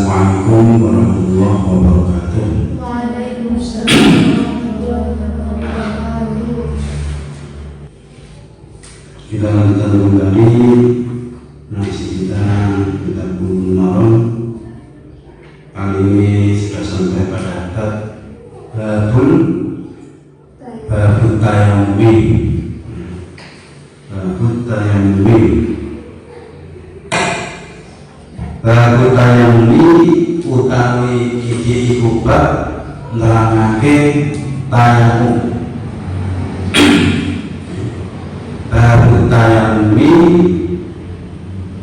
Assalamualaikum warahmatullahi wabarakatuh. Waalaikumsalam warahmatullahi wabarakatuh. Kita lanjutkan kembali ngaji kita Bulughul Maram. Kali ini sudah sampai pada bab tayammum. Bab tayammum utawi iki iku bab nerangake tayammum. Bab tayammum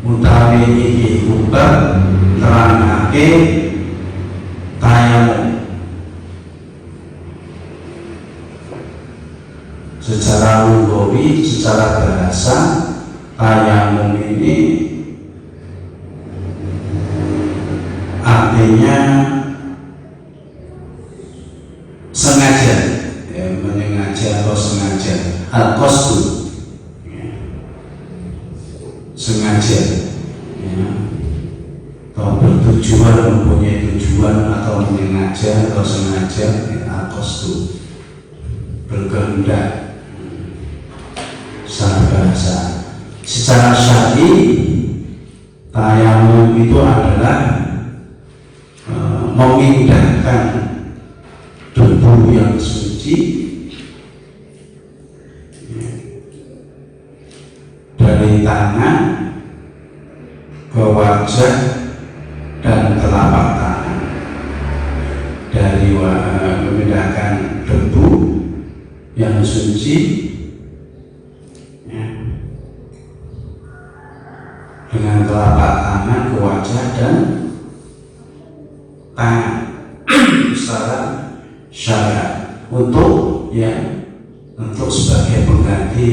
utawi iki iku bab nerangake tayammum. Secara lughawi, secara bahasa, tayammum ini artinya sengaja, menyengaja atau sengaja, al-qasdu, sengaja, atau bertujuan, mempunyai tujuan, atau menyengaja atau sengaja, al-qasdu, berkehendak. Secara bahasa, secara syar'i, tayammum itu adalah memindahkan debu yang suci dari tangan ke wajah dan telapak tangan, dari memindahkan debu yang suci dengan telapak tangan ke wajah dan tangan secara syariat untuk sebagai pengganti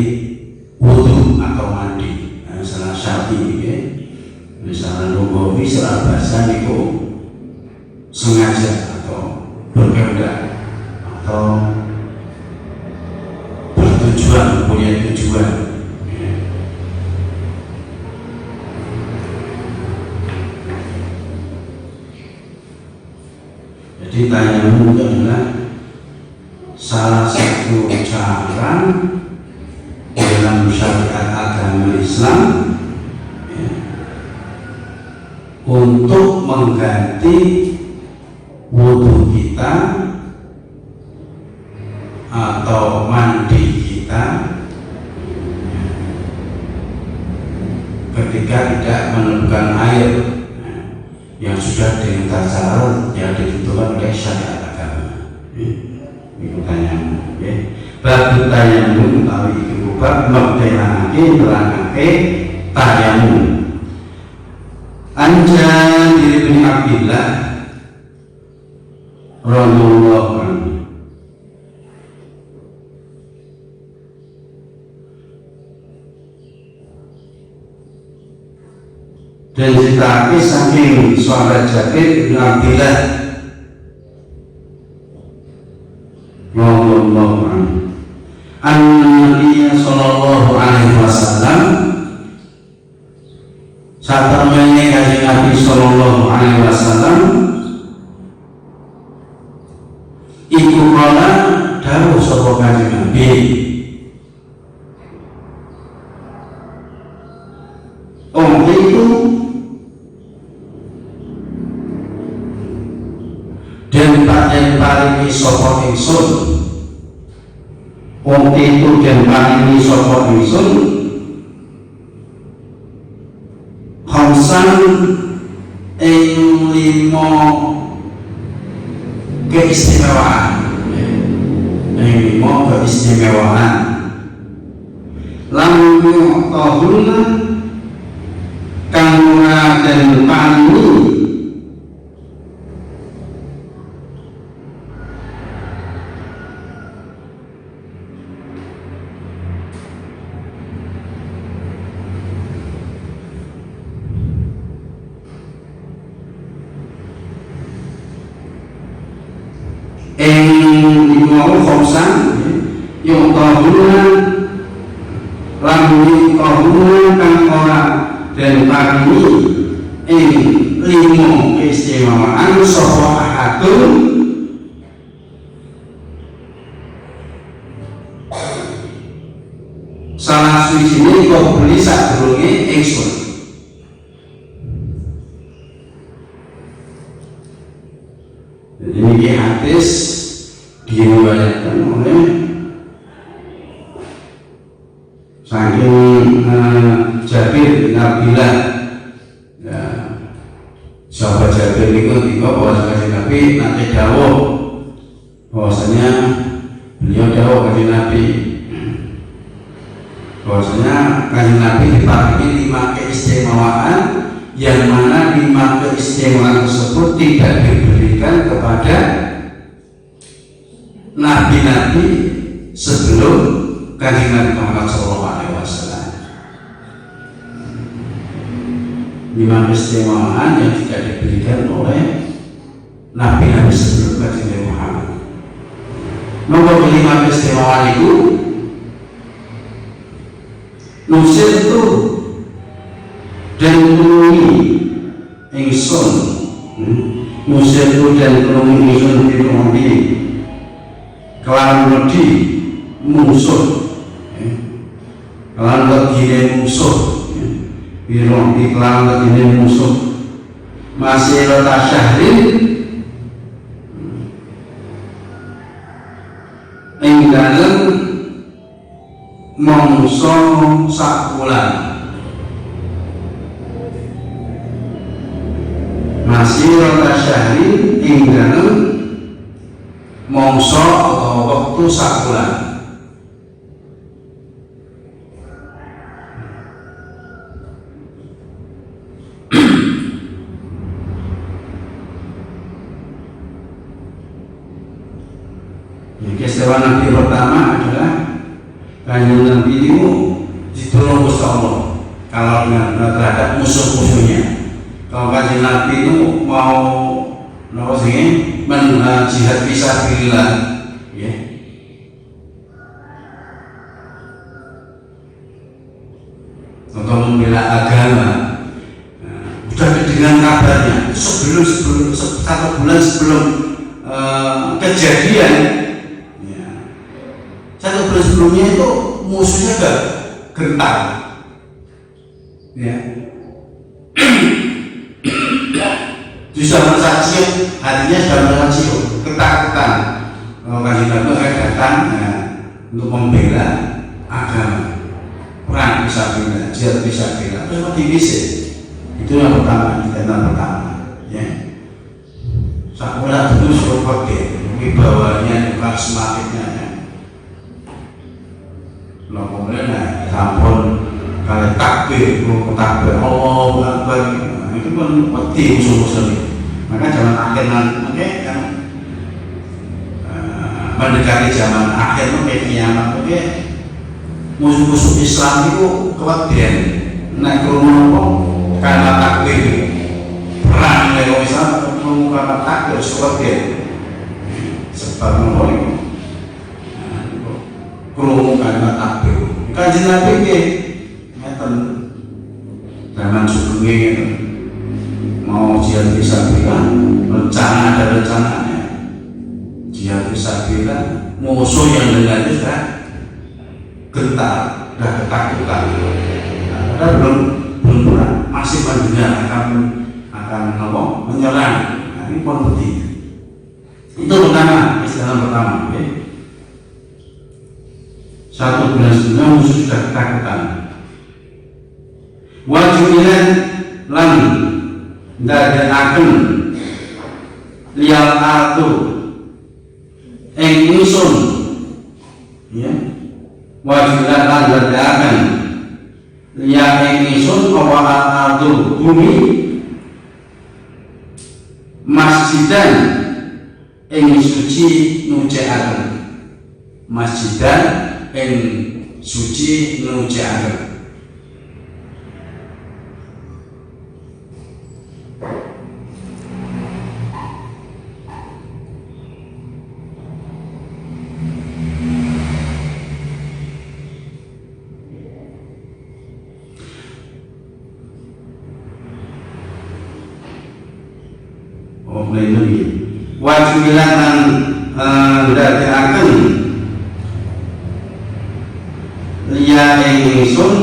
wudu atau mandi. Salah syar'i ya. Misalnya lughawi secara bahasa itu sengaja atau berkehendak atau bertujuan, punya tujuan. Jadi tayammum itu adalah salah satu cara dalam syariat agama Islam untuk mengganti wudu kita atau mandi kita ketika tidak menemukan air yang sudah dengan cara yang ditentukan oleh syariat agama. Ini tayammum. Bab tayammum utawi iku bab mektenake nerangake tayammum. Anja bin Abdillah radhiyallahu anhu. Dan cerita saking sahabat Jabir bin Abdillah radhiyallahu anhu, An-Nabi sallallahu alaihi wasallam, saat temannya kanjeng Nabi sallallahu alaihi wasallam iku kala dawuh sapa kanjeng Nabi, itu dan paringi sapa ingsun, wong itu dan paringi sapa ingsun khamsan ing 5 keistimewaan, lamun tahunna kang ora den paringi mau khomsan yang tahunan lamun tahunan kang ora den paringi ing 5 keistimewaan sapa ahadun salah suwijine kok beli sadurunge ingsun. Jadi ini hadis diriwayatkan oleh saking Jabir bin Abdillah. Ya, sahabat Jabir itu tiba bahwa Nabi nanti dawuh bahwasanya beliau dawuh kanjeng Nabi bahwasanya kanjeng Nabi diparingi 5 keistimewaan yang mana 5 keistimewaan tersebut tidak diberikan kepada nabi-nabi sebelum kanjeng Nabi Muhammad SAW. 5 keistimewaan yang tidak diberikan oleh nabi-nabi sebelum kanjeng Nabi Muhammad. Nomor 5 keistimewaan itu nusir itu dan tulungi ingsun, nusir itu dan tulungi ingsun ditompi kelawan wedi musuh, kelawan wedine musuh, ditompi kelawan wedine musuh masih rata syahrin ing dalem mongso sakulan masih rata syahrin ing dalem mongso atau waktu sakulan. Keistimewaan Nabi pertama adalah kanjeng Nabi itu ditolong Gusti Allah kalau terhadap musuh-musuhnya. Kalau kanjeng Nabi itu mau jihad fisabilillah, ya. Untuk membela agama, sudah dengan kabarnya sebelum 1 bulan sebelum kejadian, ya. 1 bulan sebelumnya itu musuhnya gak gentar, ya. Di zaman saksi hatinya sudah saksi ketakutan kalau kanjeng Nabi akan datang untuk membela agama, perang fisabilillah, jihad fisabilillah, terus mati bisa. Itu yang pertama, tindakan pertama, ya. Sakulah itu suruh pakai wibawanya, karismatiknya, ya. Lalu kemudian sampun kali takbir, Allahu Akbar, itu pun mati musuh-musuh. Maka zaman akhir nanti yang mendekati zaman akhir mungkin kiamat mungkin musuh-musuh Islam itu kewadian naik rumah karena takbir perang lewat Islam karena takbir kewadian sebab nopo itu kurung karena takbir kanjeng Nabi ini ngeten zaman sebelumnya gitu mau jihad fisabilillah, rencana ada rencananya. Jihad fisabilillah, musuh yang dengannya sudah gentar, sudah ketakutan. Padahal belum pernah, masih mendengar akan menyerang. Nah, ini pun penting. Itu pertama, istilah pertama. Ya. 1 bulan sebelumnya musuh sudah ketakutan. Wajulan lan ndadekaken lial atu ing ingsun, ya, wajulan lan ndadekaken lial ing ingsun apa atu bumi masjidan ing suci nujaaken, masjidan ing suci nujaaken. melindungi wajulan lan ndadekaken liya ingsun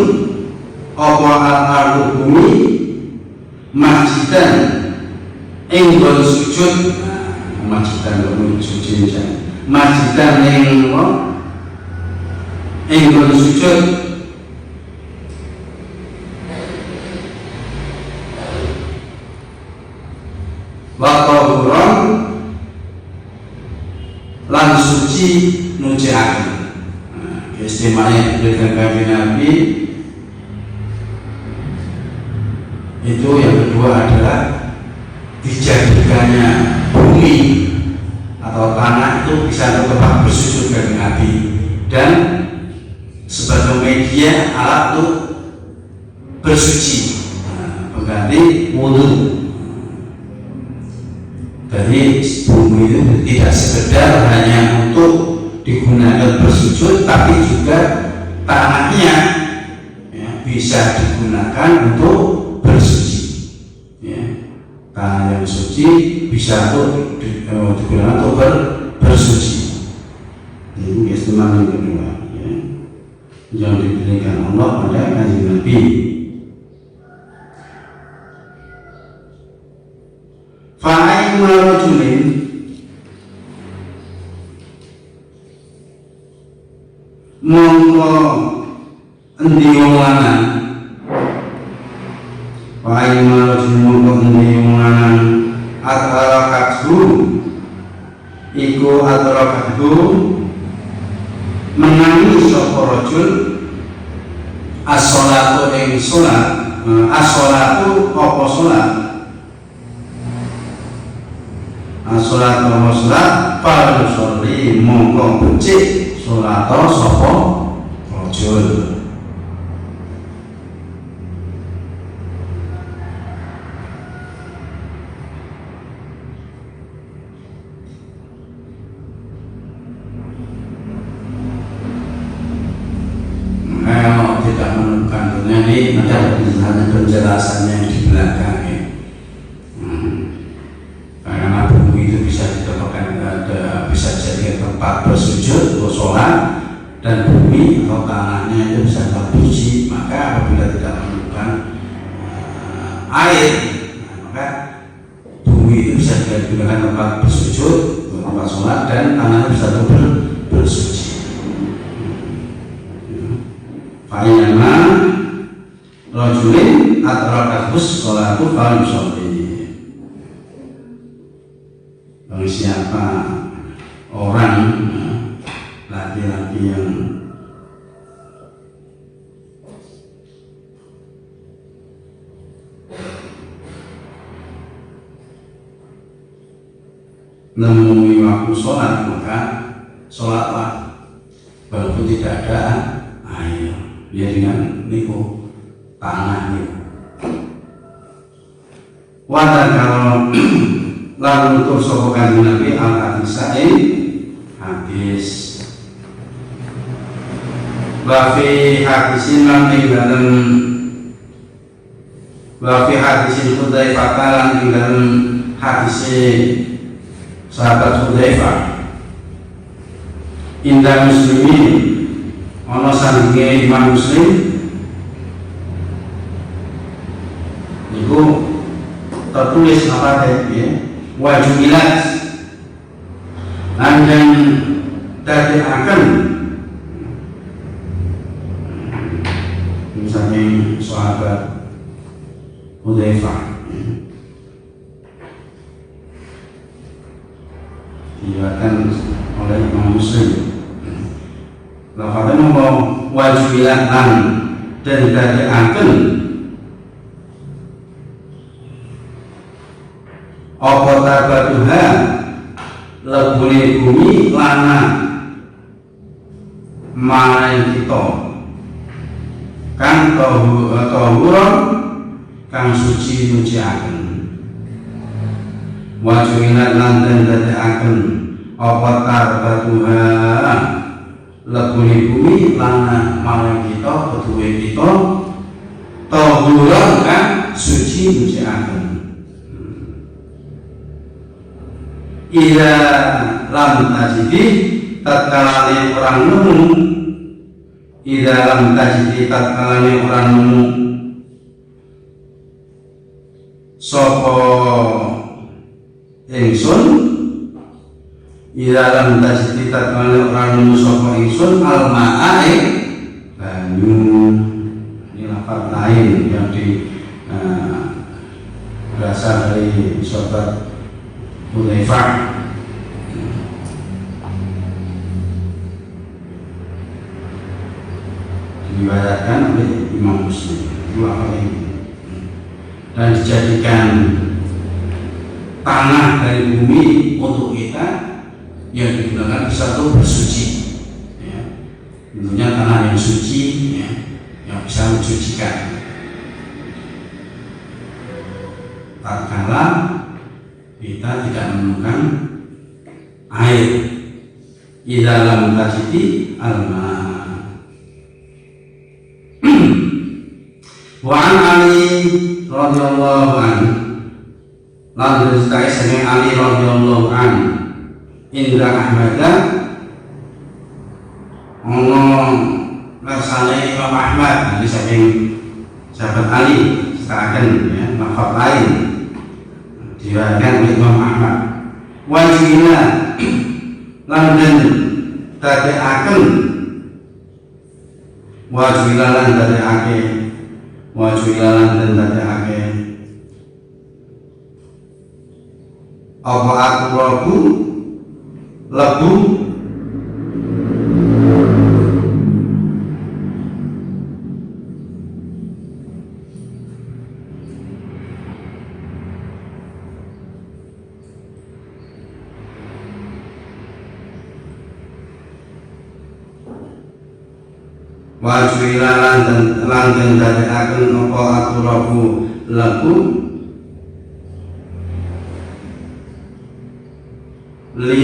apa al-ardu bumi masjidan enggon sujud masjidan sujud masjidan enggon sujud waqahuron lan suci nujiaken. Istimewanya dengan Kanjeng Nabi itu yang kedua adalah dijadikannya bumi atau tanah itu bisa tetap bersujud bagi Nabi dan sebagai media alat untuk bersuci, pengganti wudhu. Jadi bumi itu tidak sekedar hanya untuk digunakan bersujud, tapi juga tanahnya bisa digunakan untuk bersuci. Tanah yang suci bisa untuk digunakan untuk bersuci. Itu istimewa yang kedua yang diberikan Allah pada Kanjeng Nabi. Fa'ai marujulin mongko endi wong lanang Fa'ai marujulin mongko endi wong lanang atrakathu iku atrakathu menangi sapa rajul as-sholatu ing salat as-sholatu apa salat as-sholatu wa salat fal sholli mongko becik salata sapa rajul. Tidak menemukan ini nanti ada penjelasannya di belakang ya. Karena bumi itu bisa ditemukan bisa jadi tempat bersujud atau sholat, dan bumi atau tanahnya itu bisa terpuji. Maka apabila tidak menemukan air, maka bumi itu bisa digunakan tempat bersujud, tempat sholat, dan tanahnya bisa bersuci. Fa'inama rajulin atrakahus sholatu fa'al sholli. Siapa orang laki-laki yang menemui waktu sholat, maka sholatlah walaupun tidak ada air. Dia dengan niku tanah niku. Wadah kalau lalu untuk sapa Kanjeng Nabi al-hadisa hadis wa fi hadisin lan ing dalem wa fi hadisin Hudzaifah lan ing dalem hadis sahabat Hudzaifah indah muslimin ana sandinge Imam Muslim niku tertulis apa ya wajulat dan tadi akan misalnya sahabat Hudzaifah diriwayatkan oleh Imam Muslim. Lafadznya mau wajulat dan tadi akan apa tabatuha lebuni bumi lana maring kita kan tahuron kang suci nujiaken wajulat lan dadekaken apa tabatuha lebuni bumi lana maring kita keduwe kita tahuron kang suci nujiaken. ida lam tajidi tatkala orang nemu, ida lam tajidi tatkala orang nemu sapa ingsun, ida lam tajidi tatkala orang nemu sapa ingsun al-ma'a banyu. Ini lafaz lain yang berasal dari sahabat Hudzaifah. Diriwayatkan oleh Imam Muslim dan dijadikan tanah dari bumi untuk kita yang digunakan bisa tuh bersuci, ya. Tentunya tanah yang suci, ya, yang bisa mensucikan. Tatkala kita tidak menemukan air di dalam tajidi alma. Wa an Ali radhiyallahu anhu, lalu dikatakan dengan Ali radhiyallahu anhu, Indra Ahmada ono rasane Imam Ahmad, ini saking sahabat Ali, seakan ya lafaz lain diriwayatkan oleh Imam Ahmad. Wajibna landan dadekaken, wajibna lan dadekake, wajibna lan dadekake apa aku lebu wajwila langgeng dadekaken apa aturaku lebu li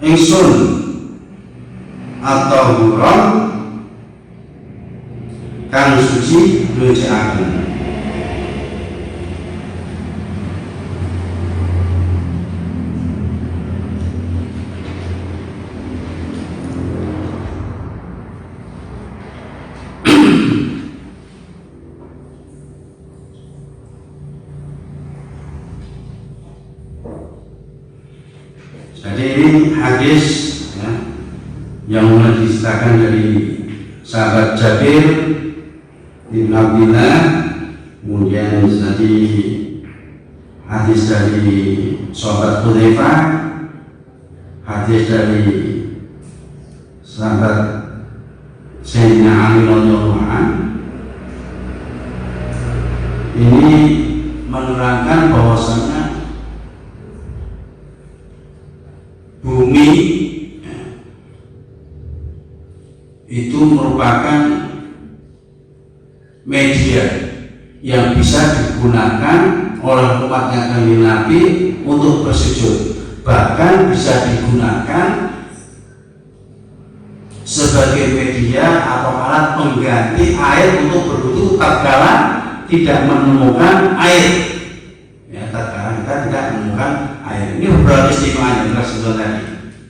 ingsun atau huron kang suci dojekaken. Jadi ini hadis ya, yang diceritakan dari sahabat Jabir bin Abdillah, kemudian tadi hadis dari sahabat Hudzaifah, hadis dari sahabat Sayyidina Ali radhiyallahu anhu. Ini menerangkan bahwasanya bumi ya, itu merupakan media yang bisa digunakan oleh umatnya Kanjeng Nabi untuk bersujud, bahkan bisa digunakan sebagai media atau alat pengganti air untuk berwudu tatkala tidak menemukan air, ya, tatkala kita tidak menemukan air. Ini beberapa istimewa yang telah sebut tadi,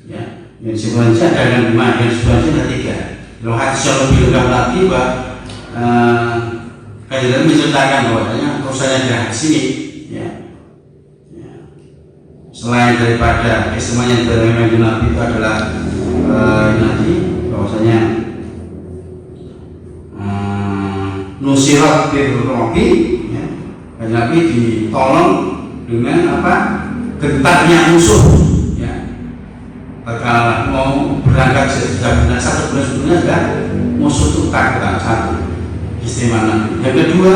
ya. Yang sebenarnya ada yang 5, yang sebenarnya ada 3. Kalau hadis yang lebih lengkap lagi, Kanjeng Nabi menceritakan bahwasanya urusannya di sini, ya. Selain daripada keistimewaan dari Kanjeng Nabi itu adalah nanti bahwasanya nusirat bil rohi, ya. Kanjeng Nabi ditolong dengan apa? Gentarnya musuh, ya. Kalau mau berangkat sejak bulan 1 bulan sebelumnya sudah musuh itu takutan. Satu istimewa Nabi. Yang kedua,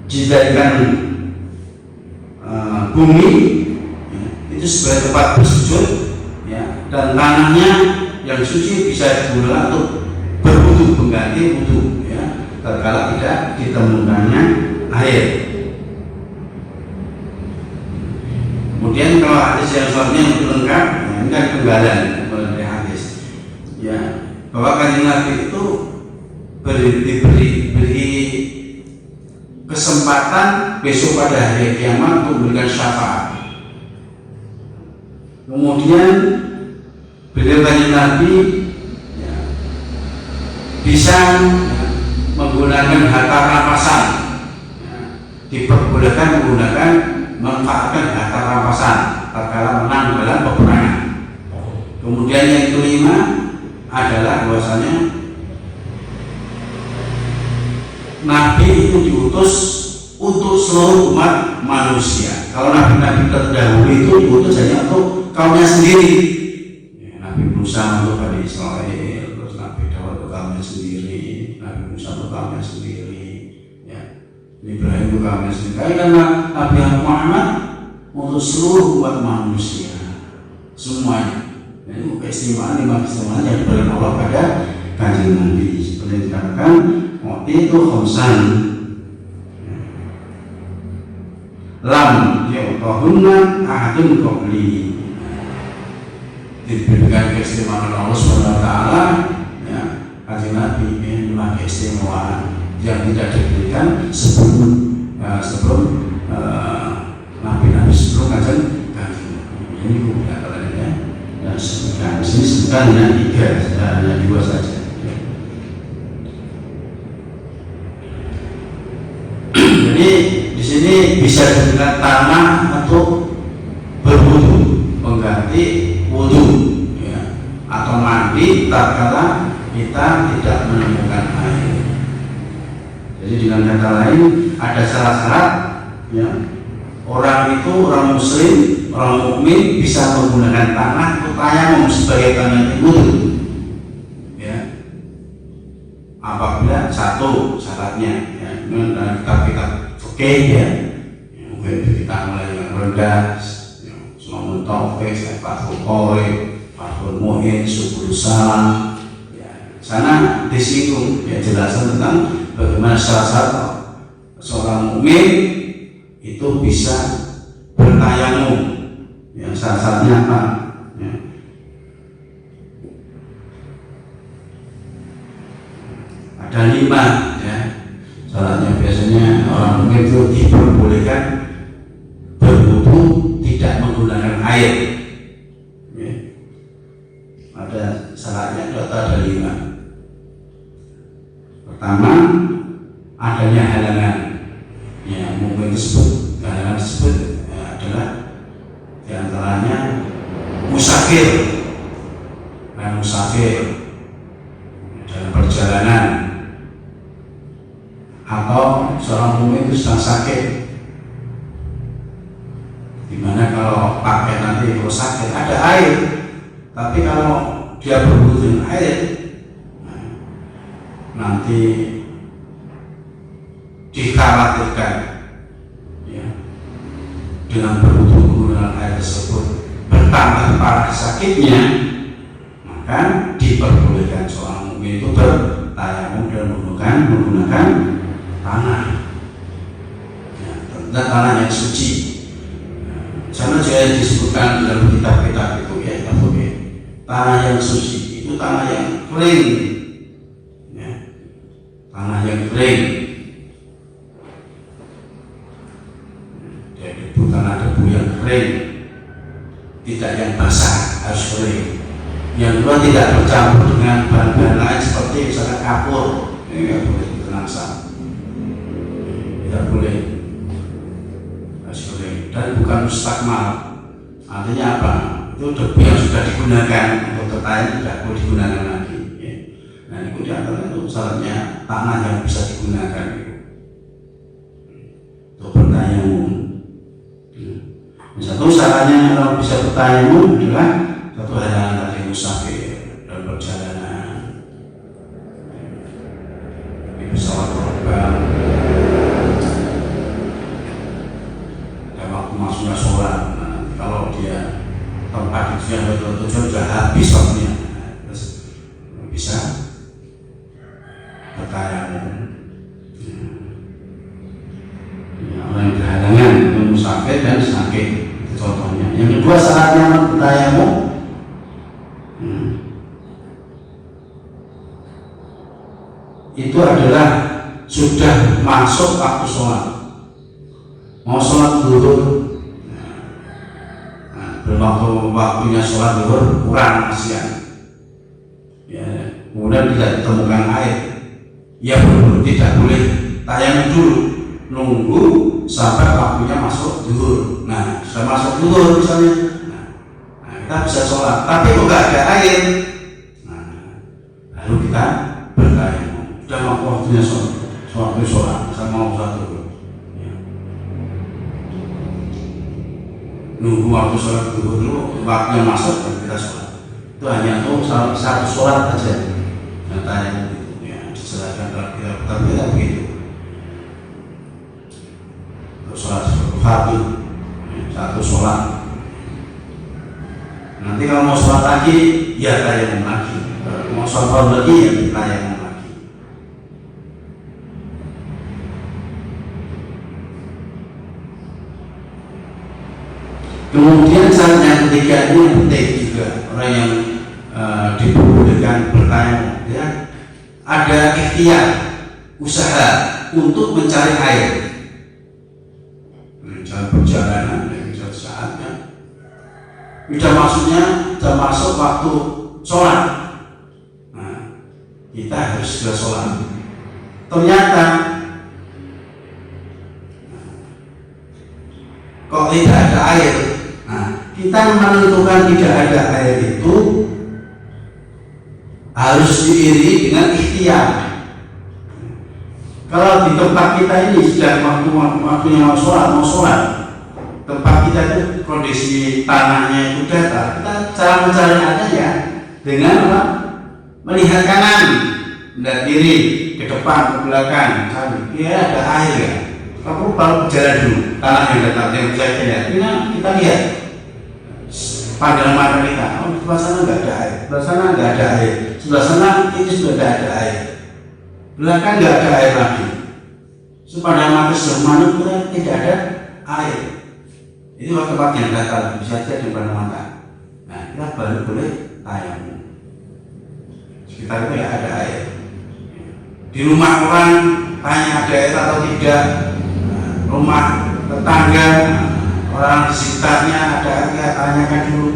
dijadikan bumi ya, itu sebagai tempat bersujud, ya, dan tanahnya yang suci bisa digunakan untuk berwudu, mengganti wudu, ya, tatkala tidak ditemukannya air. Kemudian kalau hadis yang soalnya lebih lengkap, ya, ini kan penggalan dari hadis, ya, bahwa Kanjeng Nabi itu diberi kesempatan besok pada hari kiamat untuk memberikan syafaat. Kemudian beliau kanjeng Nabi ya, bisa menggunakan harta rampasan, ya, diperbolehkan menggunakan memanfaatkan harta rampasan tatkala menang dalam peperangan. Kemudian yang kelima adalah bahwasanya Nabi itu diutus untuk seluruh umat manusia. Kalau nabi-nabi terdahulu itu diutus hanya untuk kaumnya sendiri. Ya, Nabi Musa untuk Bani Israel, terus Nabi Daud untuk kaumnya sendiri, Nabi Musa untuk kaumnya sendiri, ya. Ibrahim untuk kaumnya sendiri. Karena Nabi Muhammad untuk seluruh umat manusia semuanya. Ini keistimewaan yang diberikan Allah pada kanjeng Nabi. Seperti yang dikatakan, waktu itu khomsan lam ya'tahunna ahadun qabli, diberikan keistimewaan Allah SWT, ya, kanjeng Nabi ini adalah keistimewaan yang tidak diberikan sebelum nabi-nabi sebelum kanjeng Nabi. Ini bukan ya. Nah, di sini sebutkan hanya 3, hanya 2 saja. Jadi di sini bisa digunakan tanah untuk berwudu, mengganti wudu, ya, atau mandi tatkala kita tidak menemukan air. Jadi dengan kata lain ada syarat-syarat, ya, orang muslim, orang mukmin bisa menggunakan tanah untuk tayamum sebagai tanah wudu, ya, apabila satu syaratnya, ya, dalam kitab-kitab fikih, ya, mungkin kita mulai yang rendah, ya, Sunan Taufik, Fathul Qorib, Fathul Mu'in, Subul Salam, ya, sana disinggung, ya, jelasan tentang bagaimana syarat-syarat seorang mukmin itu bisa bertayamum, yang syarat-syaratnya apa, ya. Ada 5, ya, syaratnya. Biasanya orang mukmin itu diperbolehkan berwudu tidak menggunakan air, ya. Ada syaratnya, ada 5. Pertama, adanya halangan, ya, mukmin tersebut, halangan tersebut, ya, adalah diantaranya musafir, nah, musafir dalam perjalanan, atau seorang mukmin itu sedang sakit, dimana kalau pakai nanti kalau sakit ada air, tapi kalau dia berwudu dengan air, nanti dikhawatirkan, ya, dengan berwudu menggunakan air tersebut bertambah parah sakitnya, maka diperbolehkan seorang mukmin itu bertayamum dan menggunakan tanah, ya, dan tanah yang suci. Sana juga disebutkan dalam kitab-kitab itu, ya, tanah yang suci itu tanah yang kering, ya, tanah yang kering, ya, tanah debu yang kering, tidak yang basah, harus kering. Yang kedua, tidak bercampur dengan bahan-bahan lain seperti misalnya kapur, ini nggak boleh dikenasan, tidak boleh, harus kering. Dan bukan mustakmal, artinya apa? Itu debu yang sudah digunakan untuk ketayam tidak boleh digunakan lagi, ya. Nah, itu diantara itu syaratnya tanah yang bisa digunakan itu untuk bertayamum. Satu syaratnya kalau bisa bertayamum adalah satu halangan tadi, musafir dalam perjalanan, di pesawat terbang, dan waktu masuknya sholat. Nah, kalau dia tempat itu yang tujuan sudah habis waktunya, terus bisa bertayamum. Ya, orang yang berhalangan, musafir dan sakit, itu contohnya. Yang kedua, syaratnya bertayamum, itu adalah sudah masuk waktu sholat. mau sholat zuhur, belum waktunya sholat zuhur kurang masih ya, kemudian tidak ditemukan air, ya tidak boleh tayamum dulu, nunggu sampai waktunya masuk zuhur. Nah, sudah masuk zuhur misalnya, nah kita bisa sholat, tapi kok nggak ada air, nah, lalu kita bertayamum. Sudah waktunya sholat, saya mau sholat zuhur, ya. Nunggu waktu sholat zuhur dulu, waktunya masuk dan kita sholat. Itu hanya untuk satu sholat saja. Yang tayamum itu, ya, dijelaskan dalam kitab kita begitu. Sholat fardu, satu sholat. Nanti kalau mau sholat lagi, ya tayamum lagi. Kalau mau sholat lagi, ya tayamum lagi. Kemudian syarat yang ketiga ini penting juga, orang yang diperbolehkan bertayamum, ya, ada ikhtiar, usaha untuk mencari air. Jalan perjalanan dari suatu saatnya sudah masuk waktu sholat, nah, kita harus segera sholat. Ternyata kok tidak ada air, nah, kita menentukan tidak ada air itu harus diiringi dengan ikhtiar. Kalau di tempat kita ini sudah waktunya mau sholat, tempat kita itu kondisi tanahnya itu datar, kita cara mencari airnya dengan apa? Melihat kanan, melihat kiri, ke depan, ke belakang, kira ada air ya. Kalau berjalan dulu, tanah yang datar yang bisa dilihat, kita lihat pandangan mata kita, oh di sebelah sana nggak ada air, sebelah sana nggak ada air, sebelah sana ini sudah ada air. Belakang nggak ada air lagi. Sepanjang mata semuanya kita tidak ada air. Ini waktu tempat yang datar bisa saja di depan mata. Nah, kita baru boleh tayamum. Sekitar itu ya ada air. Di rumah orang tanya ada air atau tidak. Nah, rumah tetangga, orang di sekitarnya ada air, kita tanyakan dulu.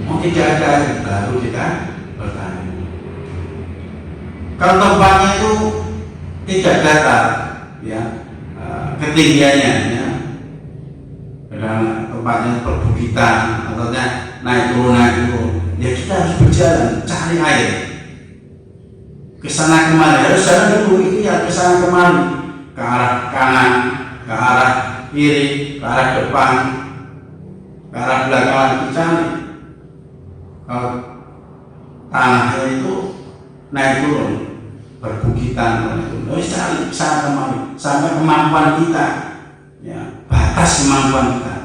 Oh tidak ada air, baru kita bertanya. Kalau tempatnya itu tidak datar, ya, ketinggiannya, ya, dan tempatnya perbukitan atau naik turun, ya kita harus berjalan cari air. Kesana kemari harus jalan dulu, ini ya kesana kemari, ke arah kanan, ke arah kiri, ke arah depan, ke arah belakang kita cari. Kalau tanahnya itu naik turun, perbukitan, harus cari sana kemari sampai kemampuan kita, ya, batas kemampuan kita.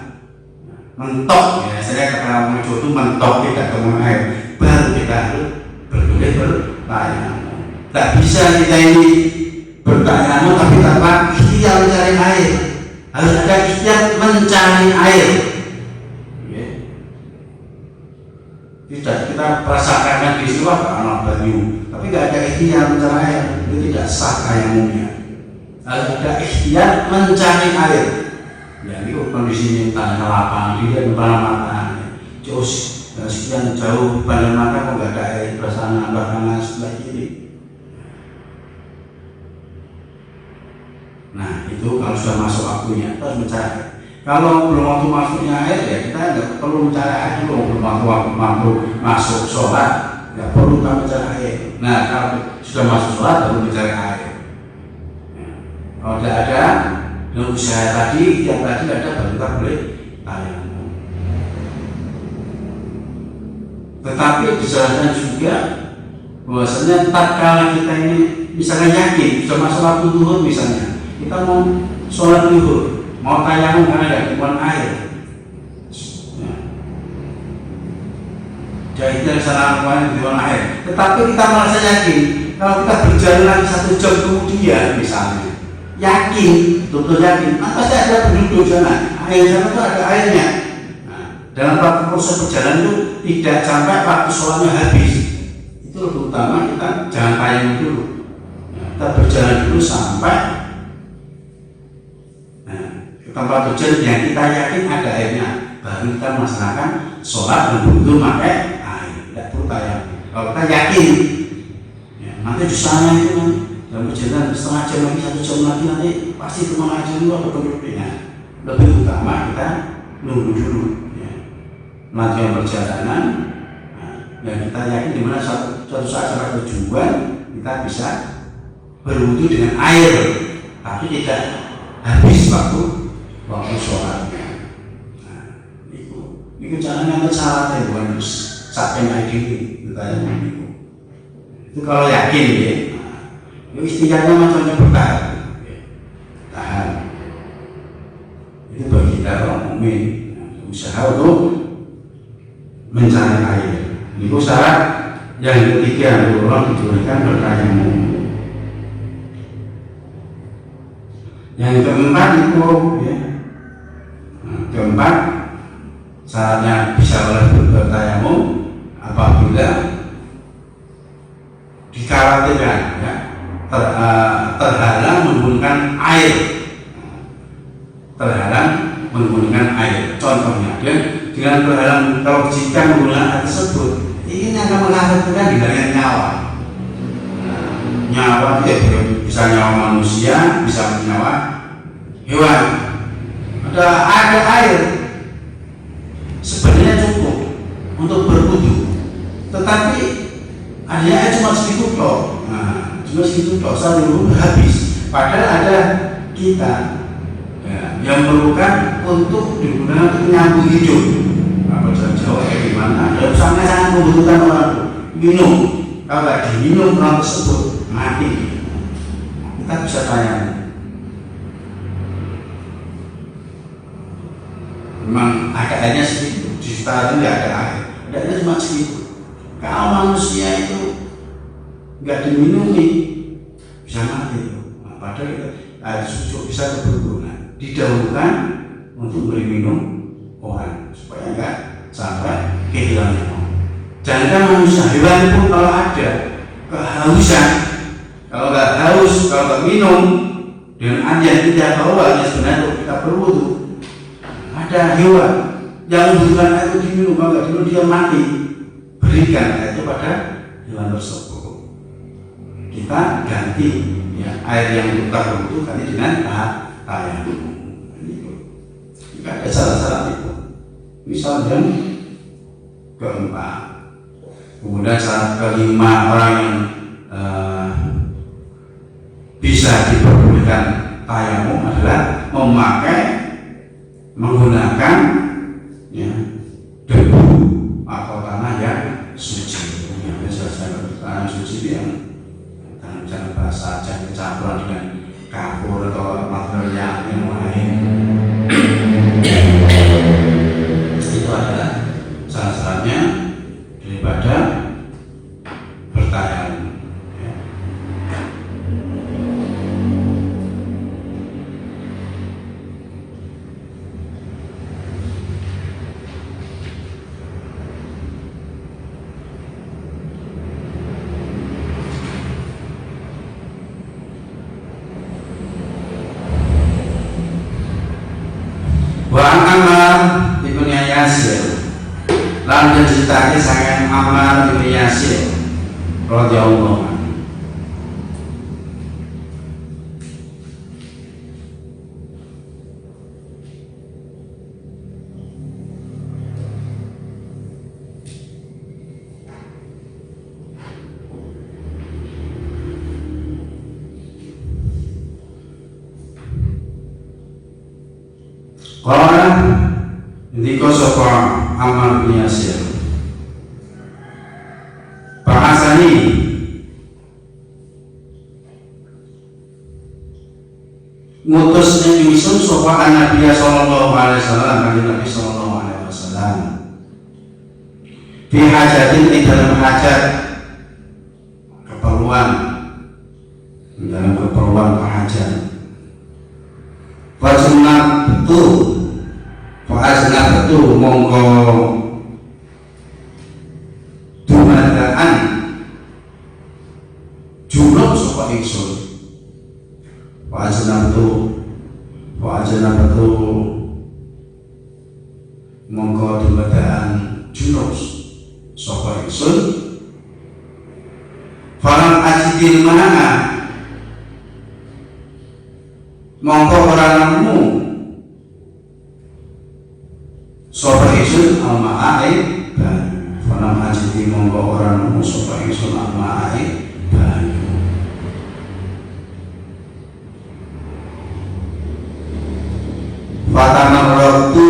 Mentok, ya, saya kata Mojo itu mentok, tidak ketemu air, baru kita boleh bertayamum. Tak bisa kita ini bertayamum tapi tanpa ikhtiar mencari air. Harus ada ikhtiar mencari air. Tidak kita perasaan di situ karena banyu, tapi tidak ada ikhtiar mencari air, itu tidak sah tayamumnya. Harus ada ikhtiar mencari air. Ya ini kondisinya tanah lapang, dia di depan mata, jauh sekian jauh depan mata kok nggak ada air, bersana belakangan sebelah kiri. Nah itu kalau sudah masuk waktunya kita harus mencari. Kalau belum waktu masuknya air ya kita nggak perlu mencari air dulu. Belum waktu masuk sholat nggak perlu kita mencari air. Nah kalau sudah masuk sholat baru mencari air. Kalau tidak ada dan usaha tadi yang tadi ada baru kita boleh tayamum. Tetapi dijelaskan juga bahwasanya tatkala kita ini misalnya yakin sudah masuk waktu zuhur misalnya, kita mau sholat zuhur, mau tayamum karena ada kekuatan air, jadi dari sana kekuatan air. Tetapi kita merasa yakin kalau kita berjalan lagi 1 jam kemudian misalnya, yakin, betul yakin, pasti ada penduduk sana, air sana itu ada airnya. Nah, dalam proses perjalanan itu tidak sampai waktu sholatnya habis. Itu lebih utama kita jangan tayamum dulu. Nah, kita berjalan dulu sampai ke tempat tujuan yang kita yakin ada airnya, baru kita melaksanakan sholat dan berwudu pakai air, tidak perlu tayamum. Kalau kita yakin, ya, nanti di sana itu nanti dalam perjalanan setengah jam lagi, 1 jam lagi nanti pasti kemana aja dulu atau penduduknya. Lebih utama kita nunggu dulu, ya. Melanjutkan perjalanan, nah, dan kita yakin di mana suatu saat sampai tujuan kita bisa berwudu dengan air, tapi tidak habis waktu sholatnya. Nah, itu caranya nanti syaratnya bukan terus sampai kayak gini, itu kalau yakin ya. Nah, istilahnya macamnya bertahan, ya. Tahan. Itu bagi kita orang mukmin, usaha untuk mencari air. Itu syarat yang ketiga, orang dibolehkan bertayamum. Yang keempat itu, ya, keempat syaratnya bisa bertayamum apabila dikhawatirkan, ya, terhalang menggunakan air, contohnya dengan terhalang kalau jika menggunakan air tersebut ini akan mengkhawatirkan hilangnya nyawa itu bisa nyawa manusia, bisa nyawa hewan. Ada air sebenarnya cukup untuk berwudu, tetapi adanya air cuma segitu toh. Nah, cuma segitu toh, saat berwudu habis. Padahal ada kita, ya, yang memerlukan untuk digunakan untuk menyambung hidup. Apa jauh kayak gimana? Ada sangat membutuhkan orang minum. Kalau nggak diminum orang tersebut mati. Kita bisa tanya. Memang ada airnya segitu, di sekitar itu nggak ada air, ada airnya cuma segitu. Kalau manusia itu nggak diminumi bisa mati. Nah, padahal air susu bisa keberguna, didahulukan untuk beri minum orang supaya nggak sampai kehilangan. Jangan manusia, hewan pun kalau ada kehausan, kalau nggak haus, kalau nggak minum dengan air yang tidak bawa, sebenarnya kita berwudu. Ada hewan yang membutuhkan air itu diminum, kalau nggak diminum dia mati. Berikan air itu pada hewan tersebut. Kita ganti, ya, air yang kita berwudu ganti dengan tayamum. Jika ada syarat-syarat itu, misal yang keempat. Kemudian syarat kelima, orang yang bisa diperbolehkan tayamum adalah menggunakan, ya, debu atau tanah yang suci. Yang biasa tanah suci yang jangan basah, jangan campuran dengan kapur atau material yang lain. Itu adalah syarat-syaratnya daripada bertayamum. Wa Ammar ibn Yasir lan diceritake saking Ammar ibn Yasir radhiyallahu anhu. Qala ndika sapa Ammar bin Yasir, bahasani ngutus ing ingsun sapa Nabi sallallahu alaihi wasallam, kanjeng Nabi sallallahu alaihi wasallam, fi hajatin ing dalam hajat, keperluan, dalam keperluan hajat. Wajibna betul monggo dumadaan junub sapa ingsun. Wajibna betul mongko dumadakan junus sapa ingsun falam ajidil mana mongko ora nemu sapa ingsun al-ma'ai banyu falam ajidil mongko ora nemu sapa ingsun al-ma'ai banyu Fatana waktu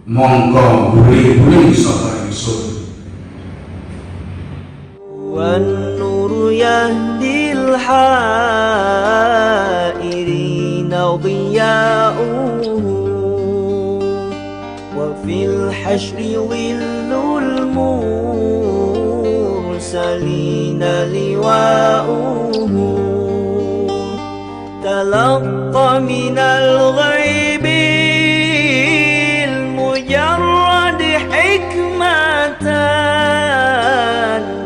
mongko buli-buli sapa ingsun wan nuru yahdil hairina diya'uhu wa fil hashri dhillul mursalina liwa'uhu talaqqa minal ghaibil mujarrad hikmatan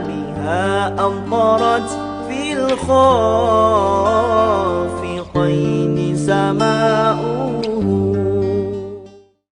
biha amtarat fil khafiqain